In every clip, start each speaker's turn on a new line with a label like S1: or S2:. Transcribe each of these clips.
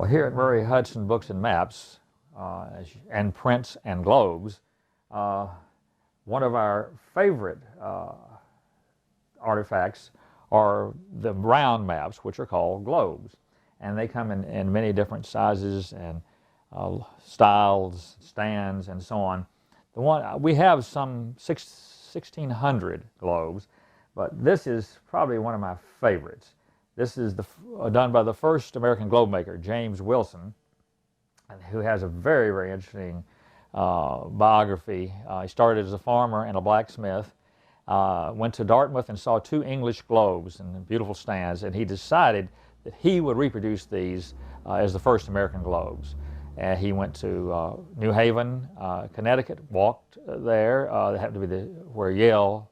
S1: Well, here at Murray Hudson Books and Maps, and Prints and Globes, one of our favorite artifacts are the round maps, which are called globes. And they come in many different sizes and styles, stands, and so on. We have some 1,600 globes, but this is probably one of my favorites. This is done by the first American globe maker, James Wilson, who has a very, very interesting biography. He started as a farmer and a blacksmith, went to Dartmouth and saw 2 English globes and beautiful stands, and he decided that he would reproduce these as the first American globes. And he went to New Haven, Connecticut, walked there. That happened to be where Yale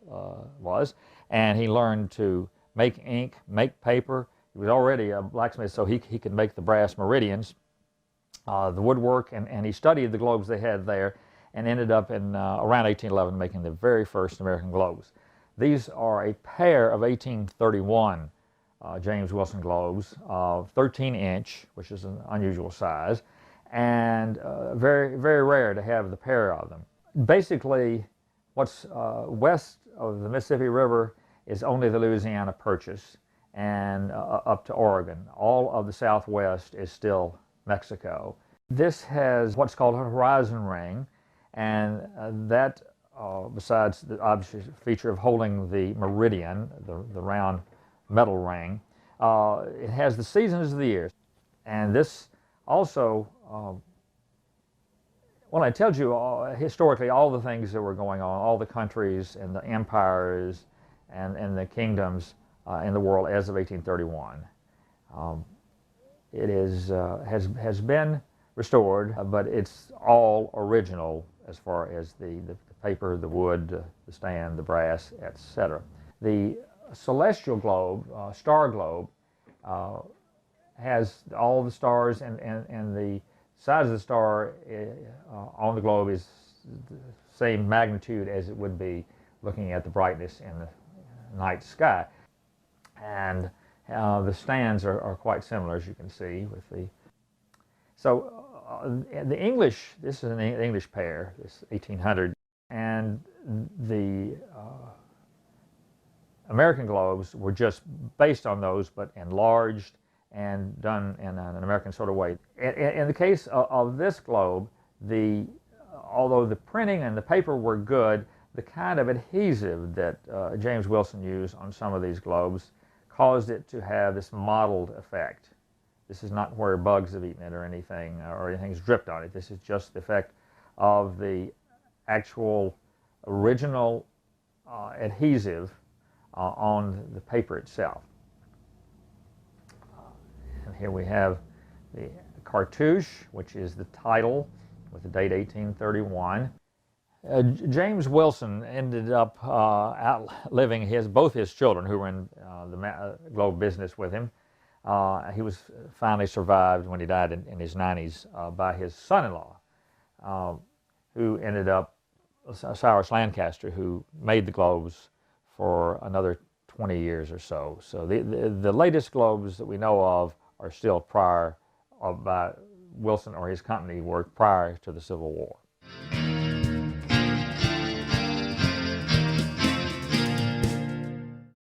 S1: was, and he learned to make ink, make paper. He was already a blacksmith, so he could make the brass meridians, the woodwork, and he studied the globes they had there and ended up in around 1811 making the very first American globes. These are a pair of 1831 James Wilson globes, 13-inch, which is an unusual size, and very, very rare to have the pair of them. Basically, what's west of the Mississippi River is only the Louisiana Purchase and up to Oregon. All of the Southwest is still Mexico. This has what's called a horizon ring, and that, besides the obvious feature of holding the meridian, the round metal ring, it has the seasons of the year. And this also, well, I told you historically all the things that were going on, all the countries and the empires and the kingdoms in the world as of 1831. It has been restored, but it's all original as far as the paper, the wood, the stand, the brass, etc. The celestial globe, star globe, has all the stars, and the size of the star on the globe is the same magnitude as it would be looking at the brightness in the night sky. And the stands are quite similar, as you can see with the. So the English, this is an English pair, this 1800, and the American globes were just based on those, but enlarged and done in an American sort of way. In the case of this globe, although the printing and the paper were good, the kind of adhesive that James Wilson used on some of these globes caused it to have this mottled effect. This is not where bugs have eaten it or anything's dripped on it. This is just the effect of the actual original adhesive on the paper itself. And here we have the cartouche, which is the title with the date 1831. James Wilson ended up outliving both his children, who were in the globe business with him. He was finally survived when he died in his 90s by his son-in-law, who ended up Cyrus Lancaster, who made the globes for another 20 years or so. So the latest globes that we know of are still by Wilson or his company, were prior to the Civil War.